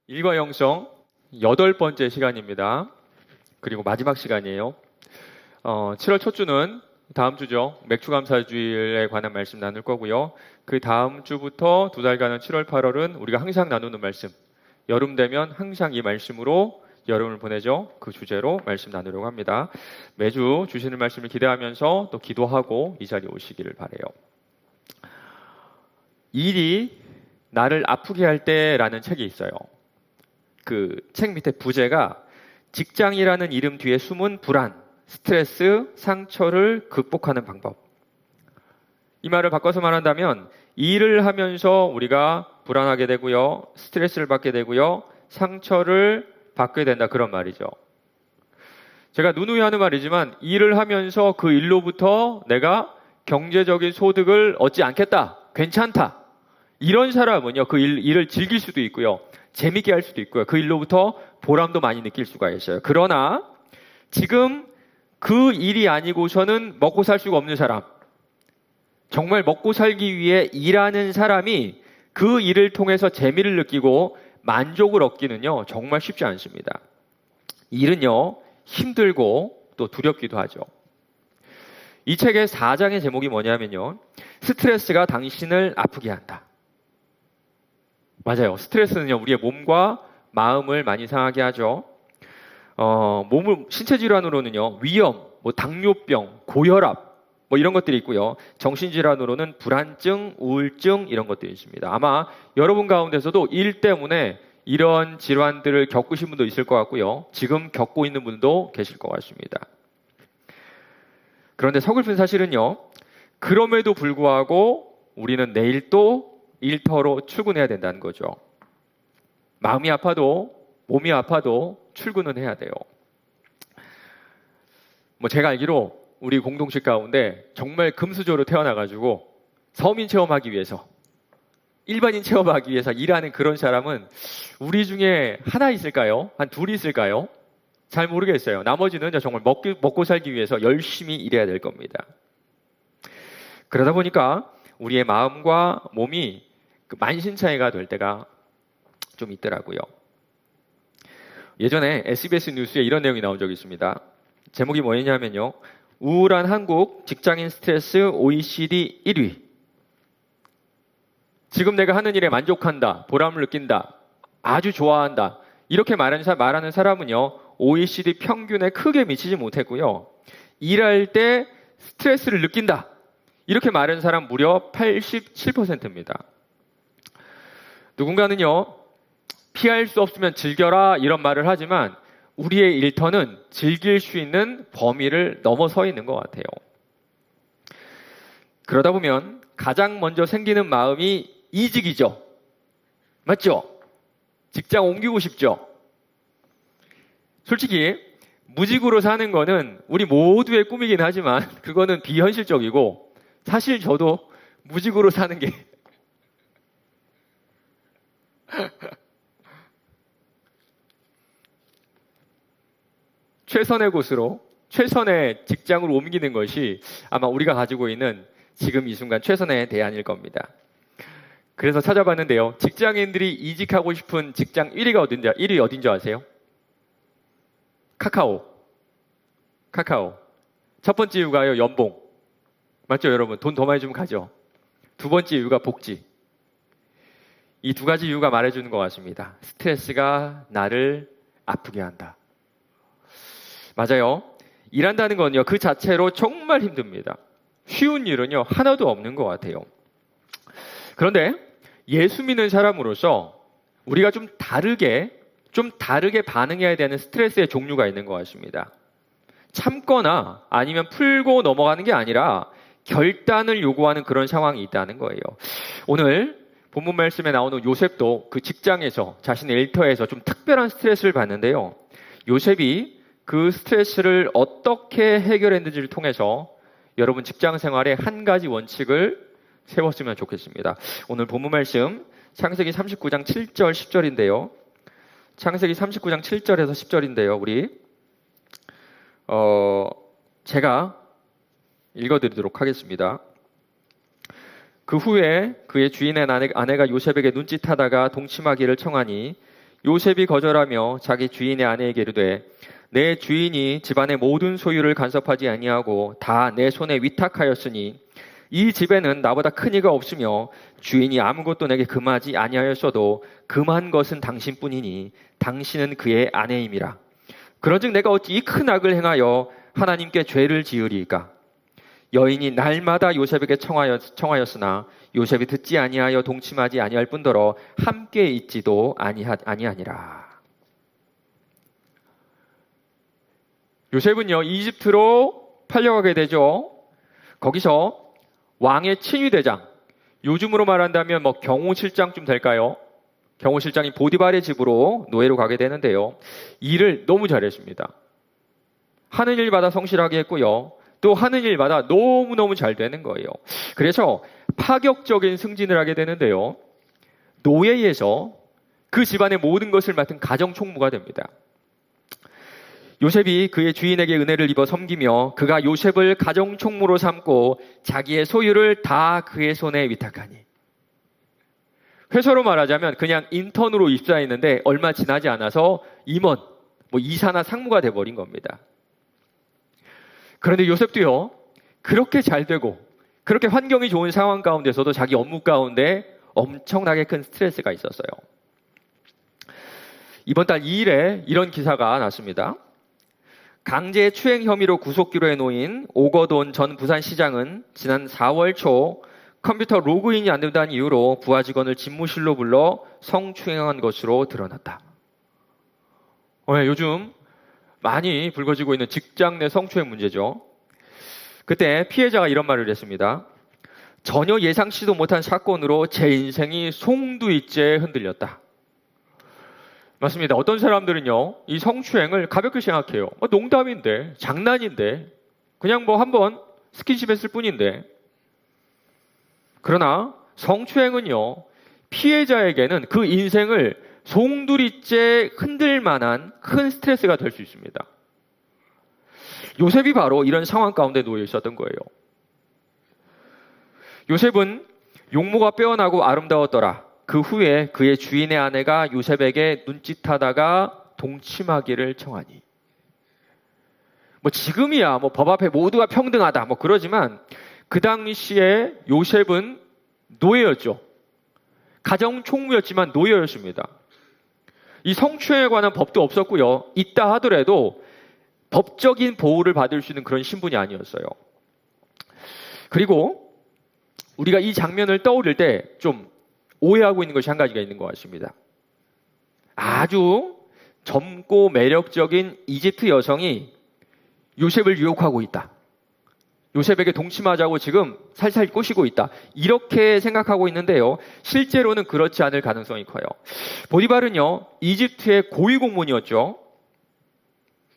일과 영성 8번째 시간입니다. 그리고 마지막 시간이에요. 7월 첫 주는 다음 주죠. 맥주감사주일에 관한 말씀 나눌 거고요. 그 다음 주부터 두 달간은 7월, 8월은 우리가 항상 나누는 말씀. 여름 되면 항상 이 말씀으로 여름을 보내죠. 그 주제로 말씀 나누려고 합니다. 매주 주시는 말씀을 기대하면서 또 기도하고 이 자리에 오시기를 바라요. 일이 나를 아프게 할 때라는 책이 있어요. 그 책 밑에 부제가 직장이라는 이름 뒤에 숨은 불안, 스트레스, 상처를 극복하는 방법. 이 말을 바꿔서 말한다면 일을 하면서 우리가 불안하게 되고요, 스트레스를 받게 되고요, 상처를 받게 된다, 그런 말이죠. 제가 누누이 하는 말이지만 일을 하면서 그 일로부터 내가 경제적인 소득을 얻지 않겠다, 괜찮다, 이런 사람은요, 그 일을 즐길 수도 있고요, 재밌게 할 수도 있고요, 그 일로부터 보람도 많이 느낄 수가 있어요. 그러나 지금 그 일이 아니고서는 먹고 살 수가 없는 사람, 정말 먹고 살기 위해 일하는 사람이 그 일을 통해서 재미를 느끼고 만족을 얻기는요, 정말 쉽지 않습니다. 일은요, 힘들고 또 두렵기도 하죠. 이 책의 4장의 제목이 뭐냐면요, 스트레스가 당신을 아프게 한다. 맞아요. 스트레스는요, 우리의 몸과 마음을 많이 상하게 하죠. 신체 질환으로는요, 위염, 당뇨병, 고혈압, 이런 것들이 있고요. 정신질환으로는 불안증, 우울증, 이런 것들이 있습니다. 아마 여러분 가운데서도 일 때문에 이런 질환들을 겪으신 분도 있을 것 같고요. 지금 겪고 있는 분도 계실 것 같습니다. 그런데 서글픈 사실은요, 그럼에도 불구하고 우리는 내일 또 일터로 출근해야 된다는 거죠. 마음이 아파도 몸이 아파도 출근은 해야 돼요. 제가 알기로 우리 공동체 가운데 정말 금수저로 태어나가지고 서민 체험하기 위해서, 일반인 체험하기 위해서 일하는 그런 사람은 우리 중에 하나 있을까요? 한 둘이 있을까요? 잘 모르겠어요. 나머지는 정말 먹고 살기 위해서 열심히 일해야 될 겁니다. 그러다 보니까 우리의 마음과 몸이 만신창이가 될 때가 좀 있더라고요. 예전에 SBS 뉴스에 이런 내용이 나온 적이 있습니다. 제목이 뭐였냐면요, 우울한 한국 직장인 스트레스 OECD 1위. 지금 내가 하는 일에 만족한다, 보람을 느낀다, 아주 좋아한다, 이렇게 말하는 사람은요, OECD 평균에 크게 미치지 못했고요, 일할 때 스트레스를 느낀다, 이렇게 말하는 사람 무려 87%입니다. 누군가는요, 피할 수 없으면 즐겨라, 이런 말을 하지만 우리의 일터는 즐길 수 있는 범위를 넘어서 있는 것 같아요. 그러다 보면 가장 먼저 생기는 마음이 이직이죠. 맞죠? 직장 옮기고 싶죠? 솔직히 무직으로 사는 거는 우리 모두의 꿈이긴 하지만 그거는 비현실적이고, 사실 저도 무직으로 사는 게 최선의 곳으로, 최선의 직장으로 옮기는 것이 아마 우리가 가지고 있는 지금 이 순간 최선의 대안일 겁니다. 그래서 찾아봤는데요, 직장인들이 이직하고 싶은 직장 1위 어딘지 아세요? 카카오. 첫 번째 이유가요, 연봉. 맞죠, 여러분? 돈 더 많이 주면 가죠. 두 번째 이유가 복지. 이 두 가지 이유가 말해주는 것 같습니다. 스트레스가 나를 아프게 한다. 맞아요. 일한다는 건요, 그 자체로 정말 힘듭니다. 쉬운 일은요, 하나도 없는 것 같아요. 그런데 예수 믿는 사람으로서 우리가 좀 다르게 반응해야 되는 스트레스의 종류가 있는 것 같습니다. 참거나 아니면 풀고 넘어가는 게 아니라 결단을 요구하는 그런 상황이 있다는 거예요. 오늘 본문 말씀에 나오는 요셉도 그 직장에서, 자신의 일터에서 좀 특별한 스트레스를 받는데요, 요셉이 그 스트레스를 어떻게 해결했는지를 통해서 여러분 직장 생활에 한 가지 원칙을 세웠으면 좋겠습니다. 오늘 본문 말씀 창세기 39장 7절 10절인데요. 창세기 39장 7절에서 10절인데요. 우리 제가 읽어드리도록 하겠습니다. 그 후에 그의 주인의 아내가 요셉에게 눈짓하다가 동침하기를 청하니 요셉이 거절하며 자기 주인의 아내에게 이르되 내 주인이 집안의 모든 소유를 간섭하지 아니하고 다 내 손에 위탁하였으니 이 집에는 나보다 큰 이가 없으며 주인이 아무것도 내게 금하지 아니하였어도 금한 것은 당신뿐이니 당신은 그의 아내임이라. 그런즉 내가 어찌 이 큰 악을 행하여 하나님께 죄를 지으리이까. 여인이 날마다 요셉에게 청하였으나 요셉이 듣지 아니하여 동침하지 아니할 뿐더러 함께 있지도 아니하니라. 요셉은요, 이집트로 팔려가게 되죠. 거기서 왕의 친위대장, 요즘으로 말한다면 경호실장쯤 될까요? 경호실장이 보디발의 집으로 노예로 가게 되는데요. 일을 너무 잘했습니다. 하는 일마다 성실하게 했고요. 또 하는 일마다 너무너무 잘 되는 거예요. 그래서 파격적인 승진을 하게 되는데요. 노예에서 그 집안의 모든 것을 맡은 가정총무가 됩니다. 요셉이 그의 주인에게 은혜를 입어 섬기며 그가 요셉을 가정총무로 삼고 자기의 소유를 다 그의 손에 위탁하니, 회사로 말하자면 그냥 인턴으로 입사했는데 얼마 지나지 않아서 임원, 이사나 상무가 돼버린 겁니다. 그런데 요셉도요, 그렇게 잘 되고 그렇게 환경이 좋은 상황 가운데서도 자기 업무 가운데 엄청나게 큰 스트레스가 있었어요. 이번 달 2일에 이런 기사가 났습니다. 강제 추행 혐의로 구속기로에 놓인 오거돈 전 부산시장은 지난 4월 초 컴퓨터 로그인이 안 된다는 이유로 부하 직원을 집무실로 불러 성추행한 것으로 드러났다. 요즘 많이 불거지고 있는 직장 내 성추행 문제죠. 그때 피해자가 이런 말을 했습니다. 전혀 예상치도 못한 사건으로 제 인생이 송두리째 흔들렸다. 맞습니다. 어떤 사람들은요, 이 성추행을 가볍게 생각해요. 농담인데, 장난인데, 그냥 한번 스킨십 했을 뿐인데. 그러나 성추행은요, 피해자에게는 그 인생을 송두리째 흔들 만한 큰 스트레스가 될 수 있습니다. 요셉이 바로 이런 상황 가운데 놓여 있었던 거예요. 요셉은 용모가 빼어나고 아름다웠더라. 그 후에 그의 주인의 아내가 요셉에게 눈짓하다가 동침하기를 청하니. 지금이야 법 앞에 모두가 평등하다 그러지만 그 당시에 요셉은 노예였죠. 가정 총무였지만 노예였습니다. 이 성추행에 관한 법도 없었고요. 있다 하더라도 법적인 보호를 받을 수 있는 그런 신분이 아니었어요. 그리고 우리가 이 장면을 떠올릴 때 좀 오해하고 있는 것이 한 가지가 있는 것 같습니다. 아주 젊고 매력적인 이집트 여성이 요셉을 유혹하고 있다. 요셉에게 동침하자고 지금 살살 꼬시고 있다. 이렇게 생각하고 있는데요. 실제로는 그렇지 않을 가능성이 커요. 보디발은요, 이집트의 고위공무원이었죠.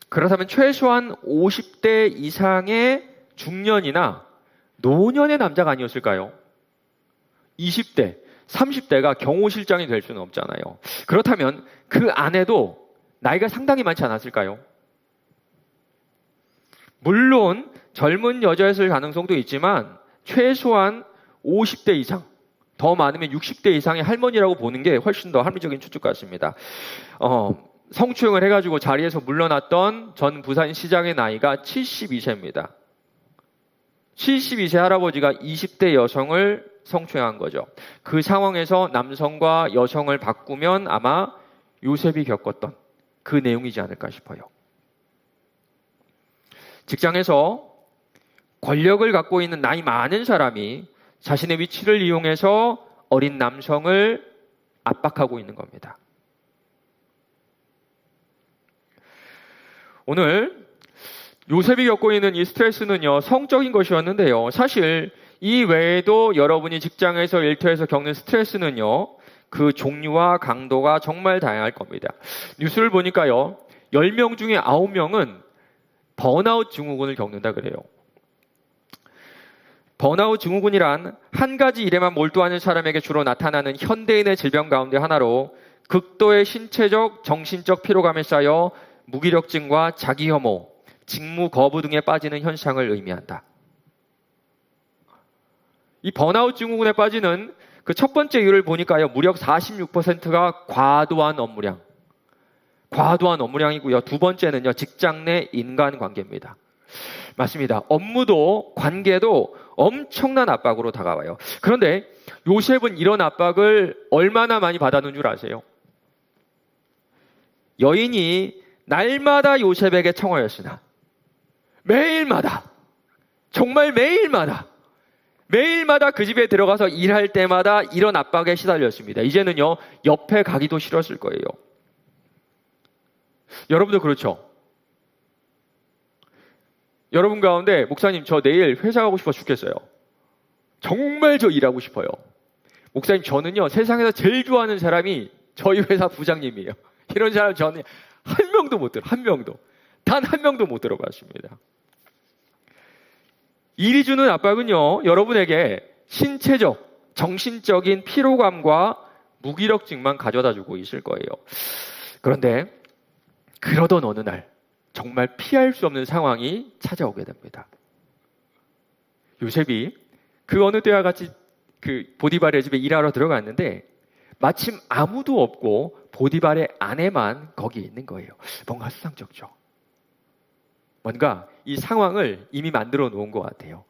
그렇다면 최소한 50대 이상의 중년이나 노년의 남자가 아니었을까요? 20대, 30대가 경호실장이 될 수는 없잖아요. 그렇다면 그 아내도 나이가 상당히 많지 않았을까요? 물론 젊은 여자였을 가능성도 있지만 최소한 50대 이상, 더 많으면 60대 이상의 할머니라고 보는 게 훨씬 더 합리적인 추측 같습니다. 성추행을 해가지고 자리에서 물러났던 전 부산시장의 나이가 72세입니다. 72세 할아버지가 20대 여성을 성추행한 거죠. 그 상황에서 남성과 여성을 바꾸면 아마 요셉이 겪었던 그 내용이지 않을까 싶어요. 직장에서 권력을 갖고 있는 나이 많은 사람이 자신의 위치를 이용해서 어린 남성을 압박하고 있는 겁니다. 오늘 요셉이 겪고 있는 이 스트레스는요, 성적인 것이었는데요. 사실 이 외에도 여러분이 직장에서 일터에서 겪는 스트레스는요, 그 종류와 강도가 정말 다양할 겁니다. 뉴스를 보니까요, 10명 중에 9명은 번아웃 증후군을 겪는다 그래요. 번아웃 증후군이란 한 가지 일에만 몰두하는 사람에게 주로 나타나는 현대인의 질병 가운데 하나로 극도의 신체적, 정신적 피로감에 쌓여 무기력증과 자기혐오, 직무 거부 등에 빠지는 현상을 의미한다. 이 번아웃 증후군에 빠지는 그 첫 번째 이유를 보니까요, 무려 46%가 과도한 업무량, 과도한 업무량이고요. 두 번째는요, 직장 내 인간관계입니다. 맞습니다. 업무도 관계도 엄청난 압박으로 다가와요. 그런데 요셉은 이런 압박을 얼마나 많이 받았는 줄 아세요? 여인이 날마다 요셉에게 청하였으나 매일마다, 정말 매일마다 그 집에 들어가서 일할 때마다 이런 압박에 시달렸습니다. 이제는요, 옆에 가기도 싫었을 거예요. 여러분도 그렇죠? 여러분 가운데 목사님 저 내일 회사 가고 싶어 죽겠어요. 정말 저 일하고 싶어요. 목사님 저는요, 세상에서 제일 좋아하는 사람이 저희 회사 부장님이에요. 이런 사람 저는 한 명도 못 들어, 단 한 명도 못 들어봤습니다. 일이 주는 압박은요, 여러분에게 신체적, 정신적인 피로감과 무기력증만 가져다 주고 있을 거예요. 그런데 그러던 어느 날 정말 피할 수 없는 상황이 찾아오게 됩니다. 요셉이 그 어느 때와 같이 그 보디발의 집에 일하러 들어갔는데 마침 아무도 없고 보디발의 아내만 거기 있는 거예요. 뭔가 수상쩍죠. 뭔가 이 상황을 이미 만들어 놓은 것 같아요.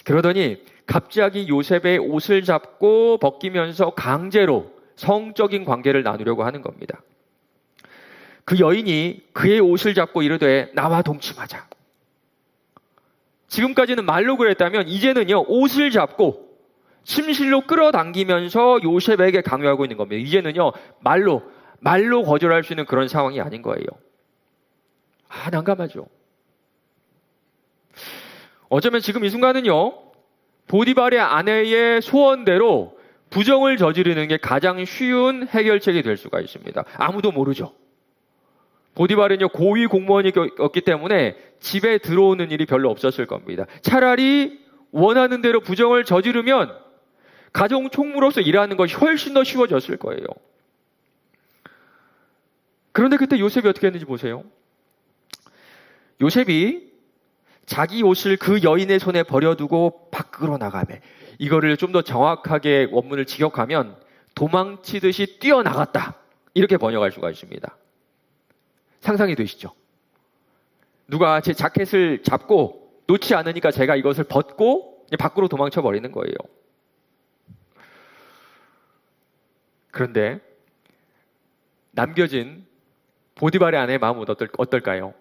그러더니 갑자기 요셉의 옷을 잡고 벗기면서 강제로 성적인 관계를 나누려고 하는 겁니다. 그 여인이 그의 옷을 잡고 이르되 나와 동침하자. 지금까지는 말로 그랬다면 이제는요, 옷을 잡고 침실로 끌어당기면서 요셉에게 강요하고 있는 겁니다. 이제는요, 말로 거절할 수 있는 그런 상황이 아닌 거예요. 난감하죠. 어쩌면 지금 이 순간은요, 보디발의 아내의 소원대로 부정을 저지르는 게 가장 쉬운 해결책이 될 수가 있습니다. 아무도 모르죠. 보디발은요, 고위 공무원이었기 때문에 집에 들어오는 일이 별로 없었을 겁니다. 차라리 원하는 대로 부정을 저지르면 가정 총무로서 일하는 것이 훨씬 더 쉬워졌을 거예요. 그런데 그때 요셉이 어떻게 했는지 보세요. 요셉이 자기 옷을 그 여인의 손에 버려두고 밖으로 나가매, 이거를 좀 더 정확하게 원문을 직역하면 도망치듯이 뛰어나갔다, 이렇게 번역할 수가 있습니다. 상상이 되시죠? 누가 제 자켓을 잡고 놓지 않으니까 제가 이것을 벗고 밖으로 도망쳐 버리는 거예요. 그런데 남겨진 보디발의 아내의 마음은 어떨까요?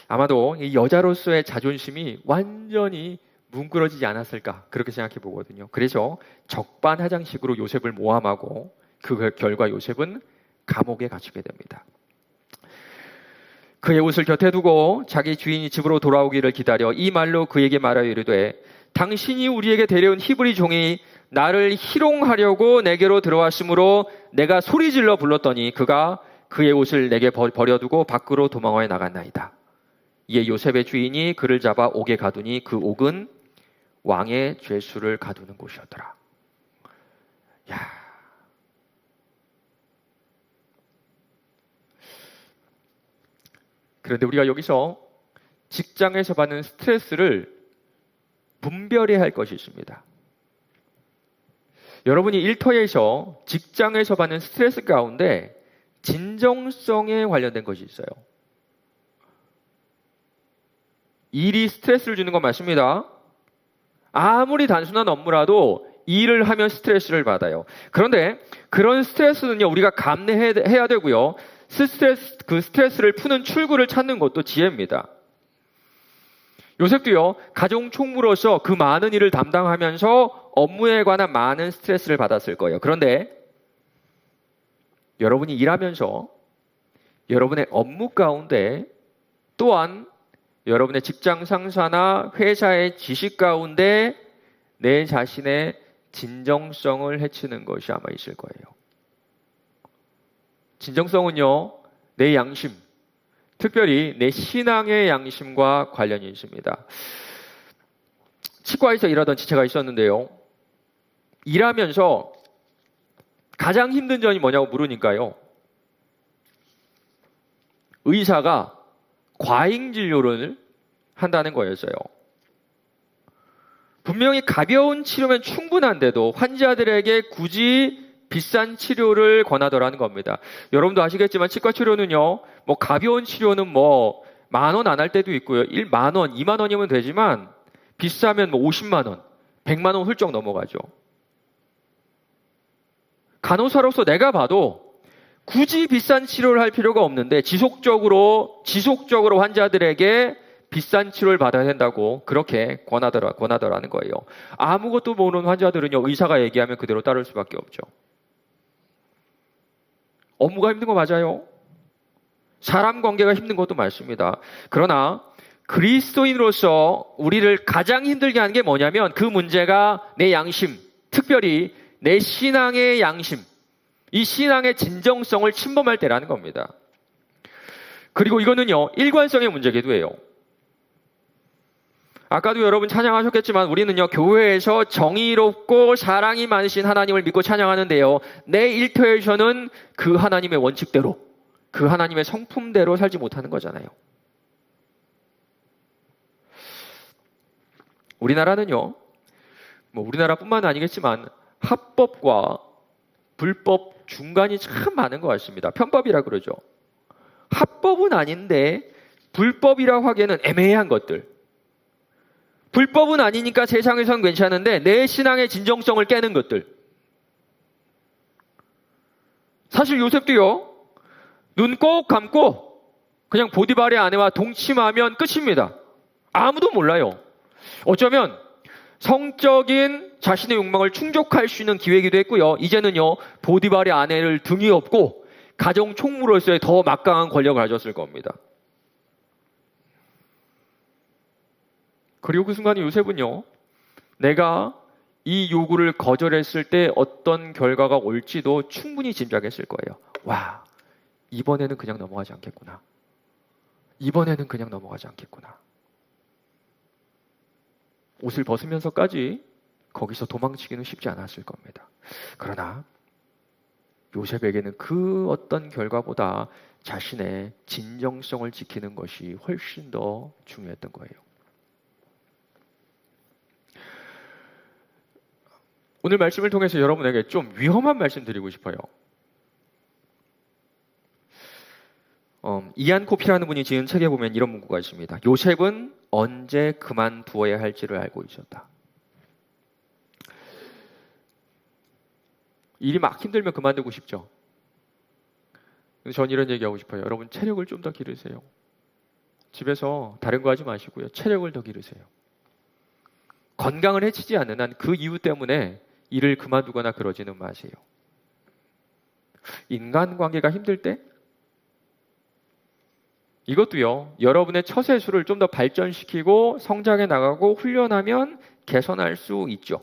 아마도 이 여자로서의 자존심이 완전히 뭉그러지지 않았을까, 그렇게 생각해 보거든요. 그래서 적반하장식으로 요셉을 모함하고 그 결과 요셉은 감옥에 갇히게 됩니다. 그의 옷을 곁에 두고 자기 주인이 집으로 돌아오기를 기다려 이 말로 그에게 말하여 이르되 당신이 우리에게 데려온 히브리 종이 나를 희롱하려고 내게로 들어왔으므로 내가 소리질러 불렀더니 그가 그의 옷을 내게 버려두고 밖으로 도망하여 나갔나이다. 이에 요셉의 주인이 그를 잡아 옥에 가두니 그 옥은 왕의 죄수를 가두는 곳이었더라. 그런데 우리가 여기서 직장에서 받는 스트레스를 분별해야 할 것이 있습니다. 여러분이 일터에서 직장에서 받는 스트레스 가운데 진정성에 관련된 것이 있어요. 일이 스트레스를 주는 건 맞습니다. 아무리 단순한 업무라도 일을 하면 스트레스를 받아요. 그런데 그런 스트레스는요, 우리가 감내해야 되고요. 그 스트레스를 푸는 출구를 찾는 것도 지혜입니다. 요셉도요, 가정 총무로서 그 많은 일을 담당하면서 업무에 관한 많은 스트레스를 받았을 거예요. 그런데 여러분이 일하면서 여러분의 업무 가운데 또한 여러분의 직장 상사나 회사의 지식 가운데 내 자신의 진정성을 해치는 것이 아마 있을 거예요. 진정성은요, 내 양심, 특별히 내 신앙의 양심과 관련이 있습니다. 치과에서 일하던 지체가 있었는데요, 일하면서 가장 힘든 점이 뭐냐고 물으니까요, 의사가 과잉 진료를 한다는 거였어요. 분명히 가벼운 치료면 충분한데도 환자들에게 굳이 비싼 치료를 권하더라는 겁니다. 여러분도 아시겠지만 치과 치료는요, 뭐 가벼운 치료는 뭐 10,000원 안 할 때도 있고요. 10,000원, 20,000원이면 되지만 비싸면 뭐 50만 원, 100만 원 훌쩍 넘어가죠. 간호사로서 내가 봐도 굳이 비싼 치료를 할 필요가 없는데 지속적으로 환자들에게 비싼 치료를 받아야 된다고 그렇게 권하더라는 거예요. 아무것도 모르는 환자들은요, 의사가 얘기하면 그대로 따를 수밖에 없죠. 업무가 힘든 거 맞아요. 사람 관계가 힘든 것도 맞습니다. 그러나 그리스도인으로서 우리를 가장 힘들게 하는 게 뭐냐면 그 문제가 내 양심, 특별히 내 신앙의 양심, 이 신앙의 진정성을 침범할 때라는 겁니다. 그리고 이거는요, 일관성의 문제기도 해요. 아까도 여러분 찬양하셨겠지만 우리는요, 교회에서 정의롭고 사랑이 많으신 하나님을 믿고 찬양하는데요, 내 일터에서는 그 하나님의 원칙대로, 그 하나님의 성품대로 살지 못하는 거잖아요. 우리나라는요, 뭐 우리나라뿐만 아니겠지만 합법과 불법 중간이 참 많은 것 같습니다. 편법이라 그러죠. 합법은 아닌데 불법이라고 하기에는 애매한 것들. 불법은 아니니까 세상에선 괜찮은데 내 신앙의 진정성을 깨는 것들. 사실 요셉도요, 눈 꼭 감고 그냥 보디발의 아내와 동침하면 끝입니다. 아무도 몰라요. 어쩌면 성적인 자신의 욕망을 충족할 수 있는 기회이기도 했고요. 이제는요, 보디발의 아내를 등이 업고 가정 총무로서의 더 막강한 권력을 가졌을 겁니다. 그리고 그 순간에 요셉은요, 내가 이 요구를 거절했을 때 어떤 결과가 올지도 충분히 짐작했을 거예요. 와, 이번에는 그냥 넘어가지 않겠구나. 이번에는 그냥 넘어가지 않겠구나. 옷을 벗으면서까지 거기서 도망치기는 쉽지 않았을 겁니다. 그러나 요셉에게는 그 어떤 결과보다 자신의 진정성을 지키는 것이 훨씬 더 중요했던 거예요. 오늘 말씀을 통해서 여러분에게 좀 위험한 말씀 드리고 싶어요. 이안 코피라는 분이 지은 책에 보면 이런 문구가 있습니다. 요셉은 언제 그만두어야 할지를 알고 있었다. 일이 막 힘들면 그만두고 싶죠. 근데 전 이런 얘기하고 싶어요. 여러분, 체력을 좀 더 기르세요. 집에서 다른 거 하지 마시고요, 체력을 더 기르세요. 건강을 해치지 않는 한 그 이유 때문에 일을 그만두거나 그러지는 마세요. 인간관계가 힘들 때 이것도요, 여러분의 처세술을 좀 더 발전시키고 성장해 나가고 훈련하면 개선할 수 있죠.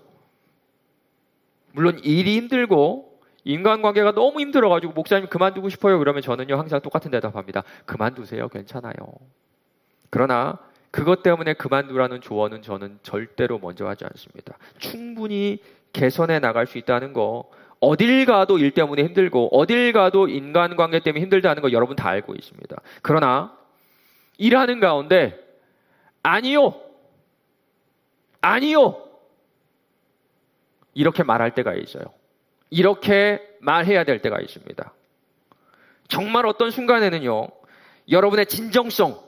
물론 일이 힘들고 인간관계가 너무 힘들어가지고 목사님 그만두고 싶어요 그러면 저는요, 항상 똑같은 대답합니다. 그만두세요. 괜찮아요. 그러나 그것 때문에 그만두라는 조언은 저는 절대로 먼저 하지 않습니다. 충분히 개선해 나갈 수 있다는 거, 어딜 가도 일 때문에 힘들고 어딜 가도 인간관계 때문에 힘들다는 거 여러분 다 알고 있습니다. 그러나 일하는 가운데 아니요 이렇게 말할 때가 있어요. 이렇게 말해야 될 때가 있습니다. 정말 어떤 순간에는요, 여러분의 진정성,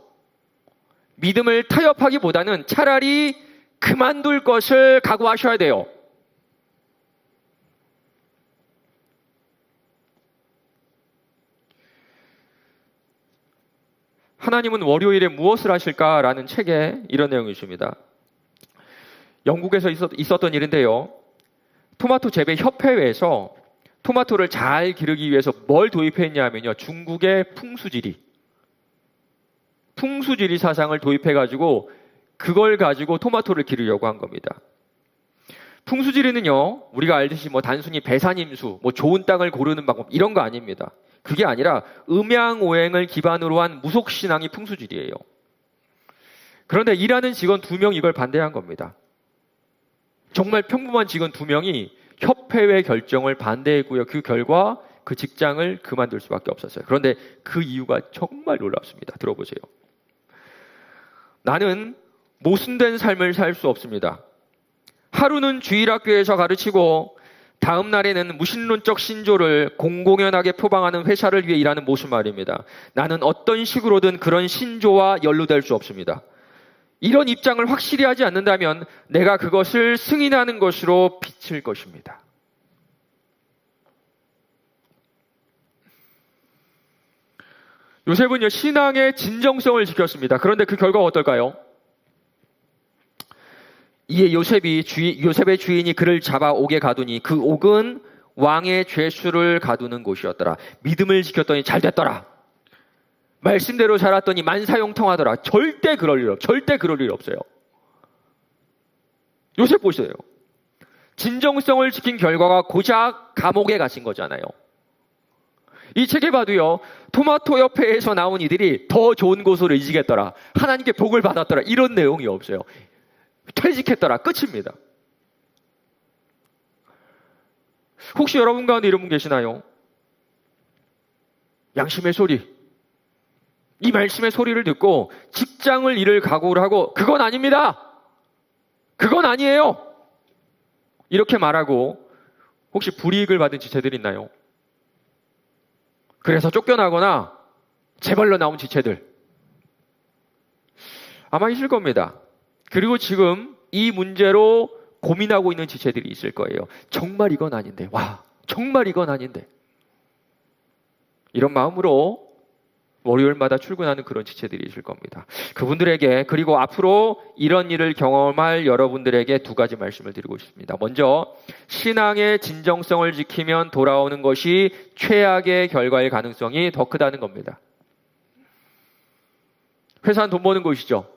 믿음을 타협하기보다는 차라리 그만둘 것을 각오하셔야 돼요. 하나님은 월요일에 무엇을 하실까라는 책에 이런 내용이 있습니다. 영국에서 있었던 일인데요, 토마토 재배 협회에서 토마토를 잘 기르기 위해서 뭘 도입했냐면요, 중국의 풍수지리 사상을 도입해가지고 그걸 가지고 토마토를 기르려고 한 겁니다. 풍수지리는요, 우리가 알듯이 뭐 단순히 배산임수, 뭐 좋은 땅을 고르는 방법 이런 거 아닙니다. 그게 아니라 음양오행을 기반으로 한 무속신앙이 풍수지리예요. 그런데 일하는 직원 2명 이걸 반대한 겁니다. 정말 평범한 직원 2명이 협회의 결정을 반대했고요. 그 결과 그 직장을 그만둘 수밖에 없었어요. 그런데 그 이유가 정말 놀랍습니다. 들어보세요. 나는 모순된 삶을 살 수 없습니다. 하루는 주일학교에서 가르치고 다음 날에는 무신론적 신조를 공공연하게 표방하는 회사를 위해 일하는 모습 말입니다. 나는 어떤 식으로든 그런 신조와 연루될 수 없습니다. 이런 입장을 확실히 하지 않는다면 내가 그것을 승인하는 것으로 비칠 것입니다. 요셉은요, 신앙의 진정성을 지켰습니다. 그런데 그 결과가 어떨까요? 이에 요셉의 주인이 그를 잡아 옥에 가두니 그 옥은 왕의 죄수를 가두는 곳이었더라. 믿음을 지켰더니 잘 됐더라. 말씀대로 살았더니 만사형통하더라. 절대 그럴 일 없어요. 요셉 보세요. 진정성을 지킨 결과가 고작 감옥에 가신 거잖아요. 이 책에 봐도요, 토마토 협회에서 나온 이들이 더 좋은 곳으로 이직했더라, 하나님께 복을 받았더라, 이런 내용이 없어요. 퇴직했더라, 끝입니다. 혹시 여러분 가운데 이런 분 계시나요? 양심의 소리, 이 말씀의 소리를 듣고 직장을 잃을 각오를 하고 그건 아닙니다, 그건 아니에요, 이렇게 말하고 혹시 불이익을 받은 지체들이 있나요? 그래서 쫓겨나거나 재벌로 나온 지체들 아마 있을 겁니다. 그리고 지금 이 문제로 고민하고 있는 지체들이 있을 거예요. 정말 이건 아닌데, 정말 이건 아닌데, 이런 마음으로 월요일마다 출근하는 그런 지체들이 있을 겁니다. 그분들에게, 그리고 앞으로 이런 일을 경험할 여러분들에게 두 가지 말씀을 드리고 싶습니다. 먼저, 신앙의 진정성을 지키면 돌아오는 것이 최악의 결과일 가능성이 더 크다는 겁니다. 회사는 돈 버는 곳이죠.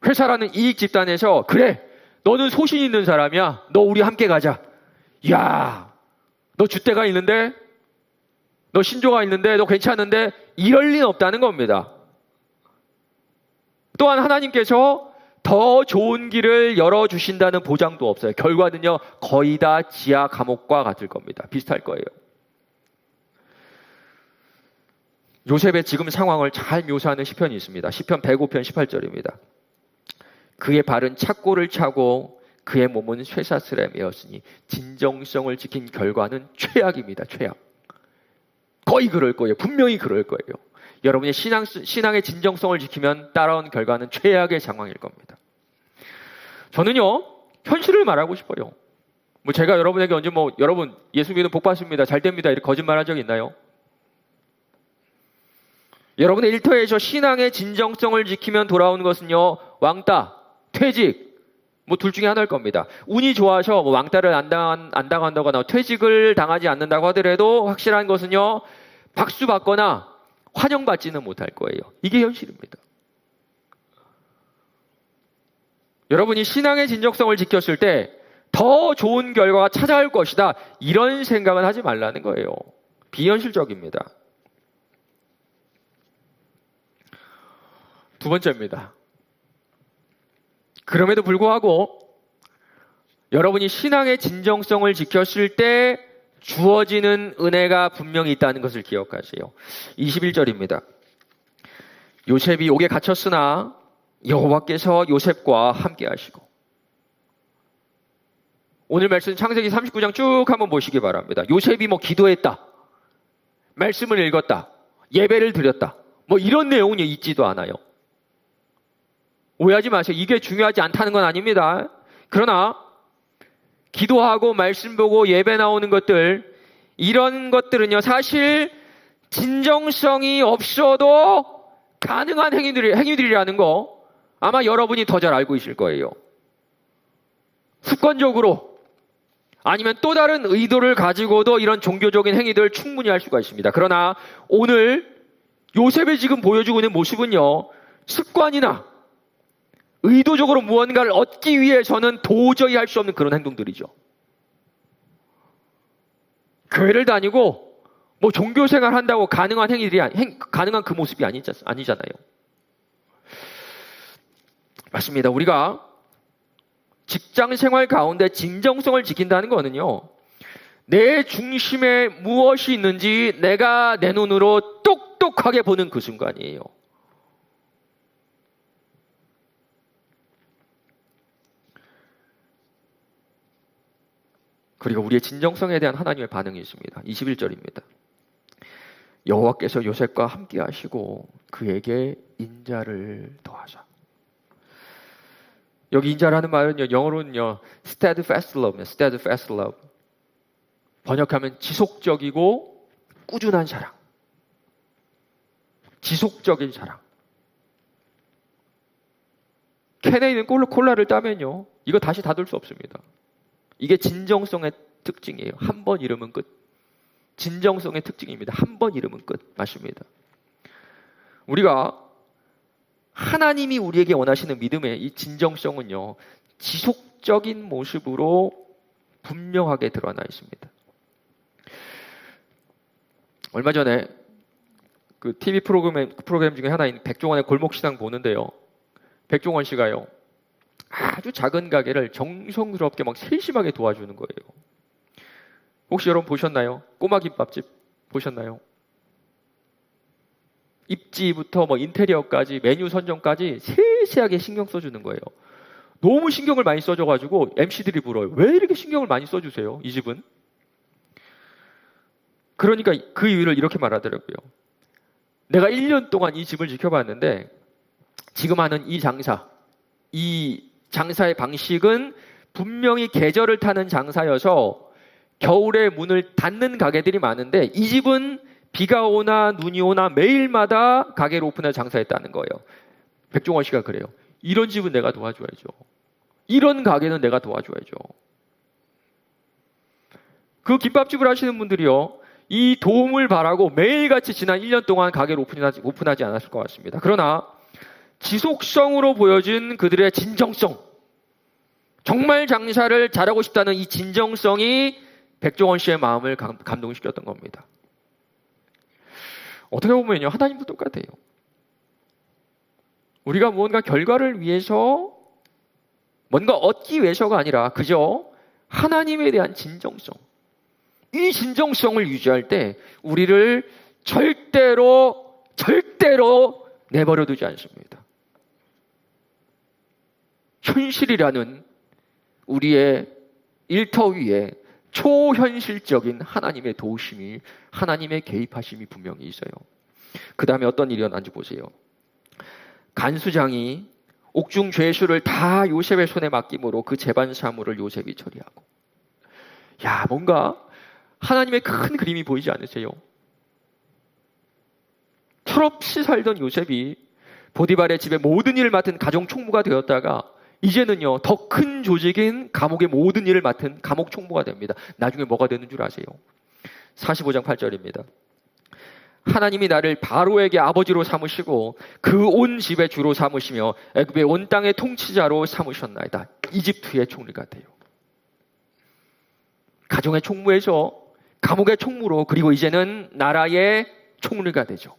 회사라는 이익 집단에서, 그래, 너는 소신 있는 사람이야, 너 우리 함께 가자, 야, 너 줏대가 있는데, 너 신조가 있는데, 너 괜찮은데, 이럴 리는 없다는 겁니다. 또한 하나님께서 더 좋은 길을 열어주신다는 보장도 없어요. 결과는요, 거의 다 지하 감옥과 같을 겁니다. 비슷할 거예요. 요셉의 지금 상황을 잘 묘사하는 시편이 있습니다. 시편 105편 18절입니다. 그의 발은 착고를 차고 그의 몸은 쇠사슬에 매었으니 진정성을 지킨 결과는 최악입니다. 최악. 거의 그럴 거예요. 분명히 그럴 거예요. 여러분이 신앙의 진정성을 지키면 따라온 결과는 최악의 상황일 겁니다. 저는요, 현실을 말하고 싶어요. 제가 여러분에게 언제 여러분 예수 믿으면 복 받습니다, 잘 됩니다, 이렇게 거짓말한 적 있나요? 여러분의 일터에서 신앙의 진정성을 지키면 돌아오는 것은요, 왕따, 퇴직, 둘 중에 하나일 겁니다. 운이 좋아서 왕따를 안 당한다거나 퇴직을 당하지 않는다고 하더라도 확실한 것은요, 박수 받거나 환영받지는 못할 거예요. 이게 현실입니다. 여러분이 신앙의 진정성을 지켰을 때 더 좋은 결과가 찾아올 것이다, 이런 생각은 하지 말라는 거예요. 비현실적입니다. 두 번째입니다. 그럼에도 불구하고 여러분이 신앙의 진정성을 지켰을 때 주어지는 은혜가 분명히 있다는 것을 기억하세요. 21절입니다. 요셉이 옥에 갇혔으나 여호와께서 요셉과 함께 하시고. 오늘 말씀 창세기 39장 쭉 한번 보시기 바랍니다. 요셉이 기도했다, 말씀을 읽었다, 예배를 드렸다, 이런 내용은 있지도 않아요. 오해하지 마세요. 이게 중요하지 않다는 건 아닙니다. 그러나 기도하고 말씀 보고 예배 나오는 것들, 이런 것들은요, 사실 진정성이 없어도 가능한 행위들이라는 거 아마 여러분이 더 잘 알고 있을 거예요. 습관적으로 아니면 또 다른 의도를 가지고도 이런 종교적인 행위들 충분히 할 수가 있습니다. 그러나 오늘 요셉이 지금 보여주고 있는 모습은요, 습관이나 의도적으로 무언가를 얻기 위해서는 도저히 할 수 없는 그런 행동들이죠. 교회를 다니고 종교생활 한다고 가능한 행위들이 가능한 그 모습이 아니잖아요. 맞습니다. 우리가 직장 생활 가운데 진정성을 지킨다는 거는요, 내 중심에 무엇이 있는지 내가 내 눈으로 똑똑하게 보는 그 순간이에요. 그리고 우리의 진정성에 대한 하나님의 반응이 있습니다. 21절입니다. 여호와께서 요셉과 함께 하시고 그에게 인자를 더하사. 여기 인자라는 말은요, 영어로는요, steadfast love, steadfast love. 번역하면 지속적이고 꾸준한 사랑. 지속적인 사랑. 캔에 있는 콜라를 따면요, 이거 다시 닫을 수 없습니다. 이게 진정성의 특징이에요. 한 번 잃으면 끝. 진정성의 특징입니다. 한 번 잃으면 끝. 맞습니다. 우리가 하나님이 우리에게 원하시는 믿음의 이 진정성은요, 지속적인 모습으로 분명하게 드러나 있습니다. 얼마 전에 그 TV 프로그램 중에 하나인 백종원의 골목시장 보는데요. 백종원 씨가요, 아주 작은 가게를 정성스럽게 막 세심하게 도와주는 거예요. 혹시 여러분 보셨나요? 꼬마 김밥집 보셨나요? 입지부터 뭐 인테리어까지 메뉴 선정까지 세세하게 신경 써주는 거예요. 너무 신경을 많이 써줘가지고 MC들이 물어요. 왜 이렇게 신경을 많이 써주세요? 이 집은? 그러니까 그 이유를 이렇게 말하더라고요. 내가 1년 동안 이 집을 지켜봤는데 지금 하는 이 장사의 방식은 분명히 계절을 타는 장사여서 겨울에 문을 닫는 가게들이 많은데 이 집은 비가 오나 눈이 오나 매일마다 가게를 오픈해서 장사했다는 거예요. 백종원 씨가 그래요. 이런 집은 내가 도와줘야죠. 이런 가게는 내가 도와줘야죠. 그 김밥집을 하시는 분들이요, 이 도움을 바라고 매일같이 지난 1년 동안 가게를 오픈하지 않았을 것 같습니다. 그러나 지속성으로 보여진 그들의 진정성, 정말 장사를 잘하고 싶다는 이 진정성이 백종원 씨의 마음을 감동시켰던 겁니다. 어떻게 보면요, 하나님도 똑같아요. 우리가 무언가 결과를 위해서, 뭔가 얻기 위해서가 아니라 그저 하나님에 대한 진정성, 이 진정성을 유지할 때 우리를 절대로 내버려 두지 않습니다. 현실이라는 우리의 일터 위에 초현실적인 하나님의 도우심이, 하나님의 개입하심이 분명히 있어요. 그 다음에 어떤 일이 일어난지 보세요. 간수장이 옥중 죄수를 다 요셉의 손에 맡김으로 그 재반 사물을 요셉이 처리하고. 야, 뭔가 하나님의 큰 그림이 보이지 않으세요? 철없이 살던 요셉이 보디발의 집에 모든 일을 맡은 가정 총무가 되었다가 이제는요, 더 큰 조직인 감옥의 모든 일을 맡은 감옥 총무가 됩니다. 나중에 뭐가 되는 줄 아세요? 45장 8절입니다. 하나님이 나를 바로에게 아버지로 삼으시고 그 온 집의 주로 삼으시며 애굽의 온 땅의 통치자로 삼으셨나이다. 이집트의 총리가 돼요. 가정의 총무에서 감옥의 총무로, 그리고 이제는 나라의 총리가 되죠.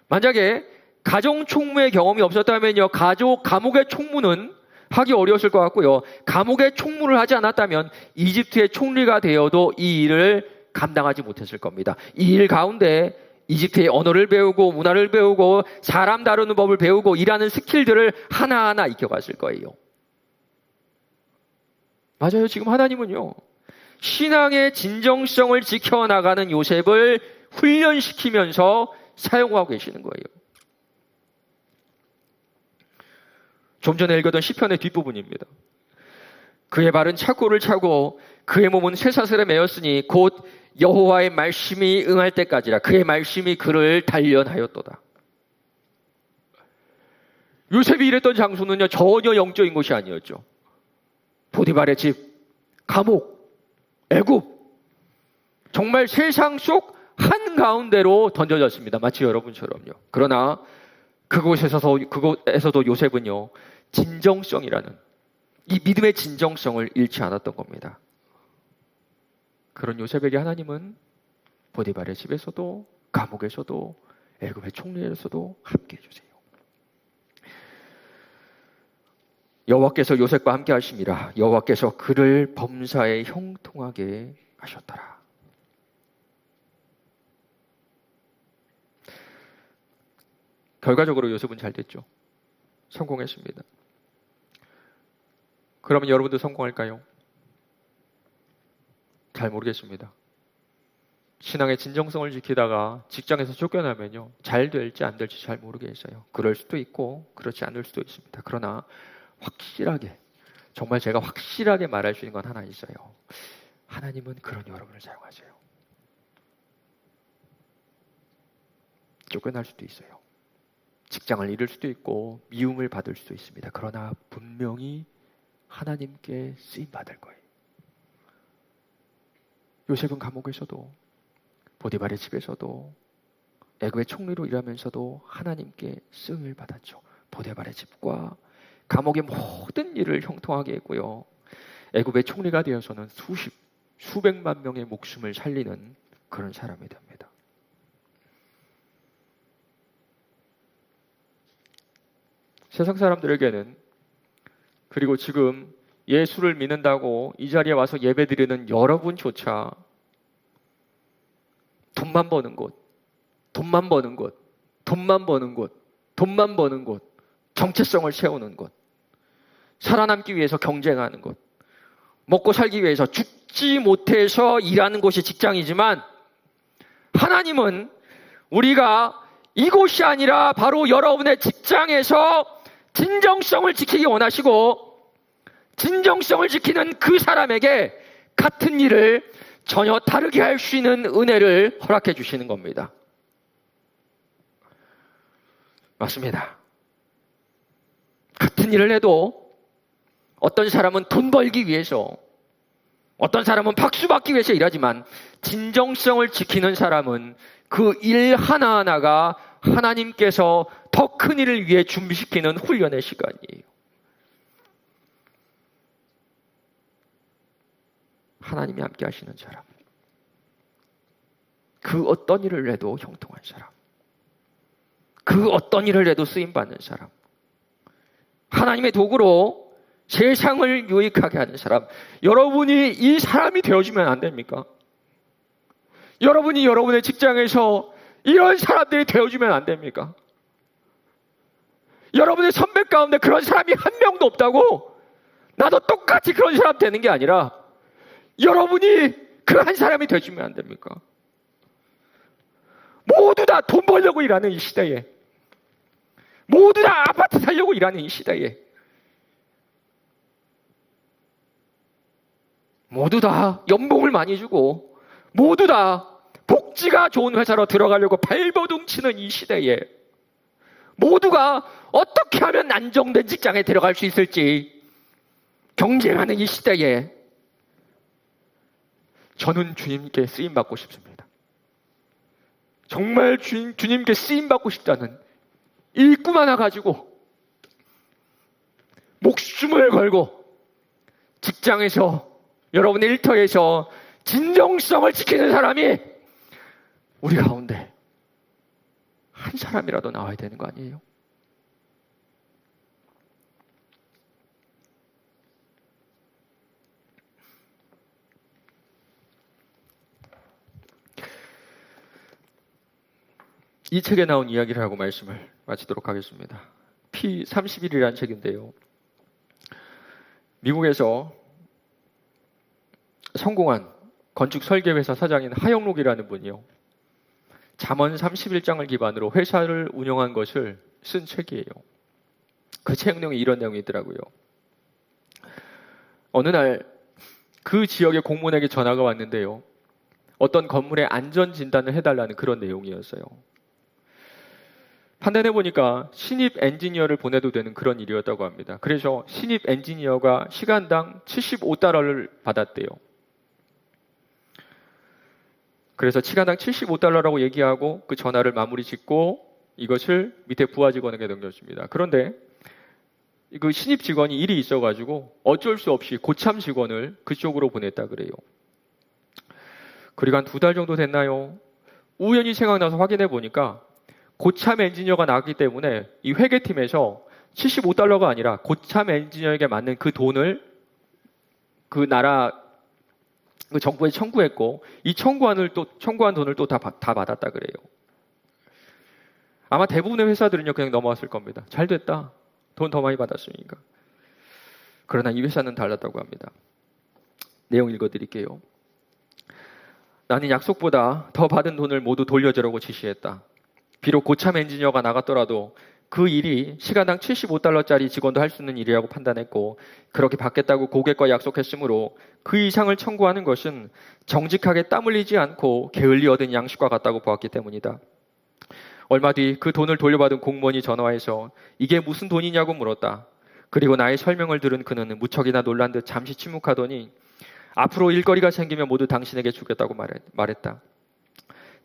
만약에 가정 총무의 경험이 없었다면요, 감옥의 총무는 하기 어려웠을 것 같고요, 감옥의 총무를 하지 않았다면 이집트의 총리가 되어도 이 일을 감당하지 못했을 겁니다. 이 일 가운데 이집트의 언어를 배우고 문화를 배우고 사람 다루는 법을 배우고 일하는 스킬들을 하나하나 익혀갔을 거예요. 맞아요. 지금 하나님은요, 신앙의 진정성을 지켜나가는 요셉을 훈련시키면서 사용하고 계시는 거예요. 좀 전에 읽었던 시편의 뒷부분입니다. 그의 발은 착고를 차고 그의 몸은 쇠사슬에 매였으니 곧 여호와의 말씀이 응할 때까지라. 그의 말씀이 그를 단련하였도다. 요셉이 일했던 장소는요, 전혀 영적인 곳이 아니었죠. 보디발의 집, 감옥, 애굽, 정말 세상 속 한가운데로 던져졌습니다. 마치 여러분처럼요. 그러나 그곳에서도 요셉은요, 진정성이라는 이 믿음의 진정성을 잃지 않았던 겁니다. 그런 요셉에게 하나님은 보디발의 집에서도, 감옥에서도, 애굽의 총리에서도 함께 해주세요. 여호와께서 요셉과 함께 하심이라. 여호와께서 그를 범사에 형통하게 하셨더라. 결과적으로 요셉은 잘 됐죠. 성공했습니다. 그러면 여러분도 성공할까요? 잘 모르겠습니다. 신앙의 진정성을 지키다가 직장에서 쫓겨나면요, 잘 될지 안 될지 잘 모르겠어요. 그럴 수도 있고 그렇지 않을 수도 있습니다. 그러나 확실하게, 정말 제가 확실하게 말할 수 있는 건 하나 있어요. 하나님은 그런 여러분을 사용하세요. 쫓겨날 수도 있어요. 직장을 잃을 수도 있고 미움을 받을 수도 있습니다. 그러나 분명히 하나님께 쓰임받을 거예요. 요셉은 감옥에서도, 보디발의 집에서도, 애굽의 총리로 일하면서도 하나님께 쓰임을 받았죠. 보디발의 집과 감옥의 모든 일을 형통하게 했고요, 애굽의 총리가 되어서는 수백만 명의 목숨을 살리는 그런 사람이 됩니다. 세상 사람들에게는, 그리고 지금 예수를 믿는다고 이 자리에 와서 예배드리는 여러분조차 돈만 버는 곳, 돈만 버는 곳, 돈만 버는 곳, 돈만 버는 곳, 정체성을 세우는 곳, 살아남기 위해서 경쟁하는 곳, 먹고 살기 위해서 죽지 못해서 일하는 곳이 직장이지만, 하나님은 우리가 이곳이 아니라 바로 여러분의 직장에서 진정성을 지키기 원하시고, 진정성을 지키는 그 사람에게 같은 일을 전혀 다르게 할 수 있는 은혜를 허락해 주시는 겁니다. 맞습니다. 같은 일을 해도 어떤 사람은 돈 벌기 위해서, 어떤 사람은 박수 받기 위해서 일하지만, 진정성을 지키는 사람은 그 일 하나하나가 하나님께서 더 큰 일을 위해 준비시키는 훈련의 시간이에요. 하나님이 함께 하시는 사람, 그 어떤 일을 해도 형통한 사람, 그 어떤 일을 해도 쓰임받는 사람, 하나님의 도구로 세상을 유익하게 하는 사람, 여러분이 이 사람이 되어주면 안 됩니까? 여러분이 여러분의 직장에서 이런 사람들이 되어주면 안 됩니까? 여러분의 선배 가운데 그런 사람이 한 명도 없다고 나도 똑같이 그런 사람 되는 게 아니라, 여러분이 그 한 사람이 되어주면 안 됩니까? 모두 다 돈 벌려고 일하는 이 시대에, 모두 다 아파트 살려고 일하는 이 시대에, 모두 다 연봉을 많이 주고 모두 다 복지가 좋은 회사로 들어가려고 발버둥 치는 이 시대에, 모두가 어떻게 하면 안정된 직장에 들어갈 수 있을지 경쟁하는 이 시대에, 저는 주님께 쓰임받고 싶습니다. 정말 주님께 쓰임받고 싶다는 이 꿈 하나 가지고 목숨을 걸고 직장에서, 여러분의 일터에서 진정성을 지키는 사람이 우리 가운데 한 사람이라도 나와야 되는 거 아니에요? 이 책에 나온 이야기를 하고 말씀을 마치도록 하겠습니다. P31이라는 책인데요, 미국에서 성공한 건축 설계회사 사장인 하영록이라는 분이요, 잠언 31장을 기반으로 회사를 운영한 것을 쓴 책이에요. 그 책 내용에 이런 내용이 있더라고요. 어느 날 그 지역의 공무원에게 전화가 왔는데요, 어떤 건물의 안전 진단을 해달라는 그런 내용이었어요. 판단해 보니까 신입 엔지니어를 보내도 되는 그런 일이었다고 합니다. 그래서 신입 엔지니어가 시간당 $75를 받았대요. 그래서 시간당 $75라고 얘기하고 그 전화를 마무리 짓고 이것을 밑에 부하 직원에게 넘겼습니다. 그런데 그 신입 직원이 일이 있어가지고 어쩔 수 없이 고참 직원을 그쪽으로 보냈다 그래요. 그리고 한 2달 정도 됐나요? 우연히 생각나서 확인해 보니까 고참 엔지니어가 나왔기 때문에 이 회계팀에서 $75가 아니라 고참 엔지니어에게 맞는 그 돈을 그 나라 그 정부에 청구했고, 이 청구한 돈을 또 다 받았다 그래요. 아마 대부분의 회사들은요 그냥 넘어왔을 겁니다. 잘 됐다, 돈 더 많이 받았으니까. 그러나 이 회사는 달랐다고 합니다. 내용 읽어드릴게요. 나는 약속보다 더 받은 돈을 모두 돌려주라고 지시했다. 비록 고참 엔지니어가 나갔더라도 그 일이 시간당 $75짜리 직원도 할 수 있는 일이라고 판단했고 그렇게 받겠다고 고객과 약속했으므로 그 이상을 청구하는 것은 정직하게 땀 흘리지 않고 게을리 얻은 양식과 같다고 보았기 때문이다. 얼마 뒤 그 돈을 돌려받은 공무원이 전화해서 이게 무슨 돈이냐고 물었다. 그리고 나의 설명을 들은 그는 무척이나 놀란 듯 잠시 침묵하더니 앞으로 일거리가 생기면 모두 당신에게 주겠다고 말했다.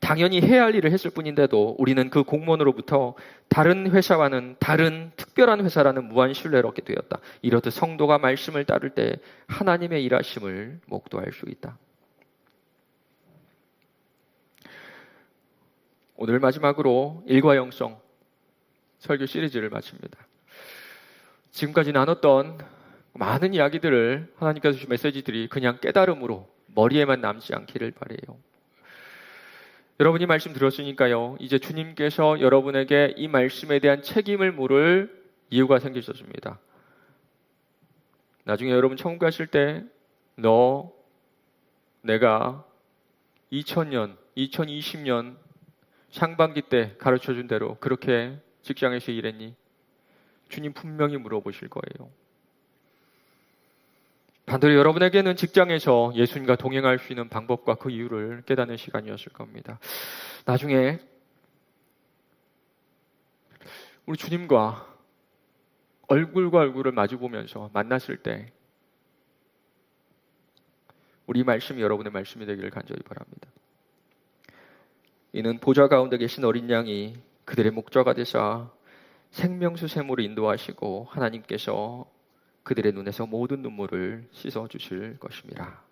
당연히 해야 할 일을 했을 뿐인데도 우리는 그 공무원으로부터 다른 회사와는 다른 특별한 회사라는 무한 신뢰를 얻게 되었다. 이렇듯 성도가 말씀을 따를 때 하나님의 일하심을 목도할 수 있다. 오늘 마지막으로 일과 영성 설교 시리즈를 마칩니다. 지금까지 나눴던 많은 이야기들을 하나님께서 주신 메시지들이 그냥 깨달음으로 머리에만 남지 않기를 바라요. 여러분이 말씀 들었으니까요. 이제 주님께서 여러분에게 이 말씀에 대한 책임을 물을 이유가 생기셨습니다. 나중에 여러분 천국 가실 때 내가 2000년, 2020년 상반기 때 가르쳐준 대로 그렇게 직장에서 일했니? 주님 분명히 물어보실 거예요. 반대로 여러분에게는 직장에서 예수님과 동행할 수 있는 방법과 그 이유를 깨닫는 시간이었을 겁니다. 나중에 우리 주님과 얼굴과 얼굴을 마주보면서 만났을 때 우리 말씀이 여러분의 말씀이 되기를 간절히 바랍니다. 이는 보좌 가운데 계신 어린 양이 그들의 목자가 되사 생명수 샘으로 인도하시고 하나님께서 그들의 눈에서 모든 눈물을 씻어주실 것입니다.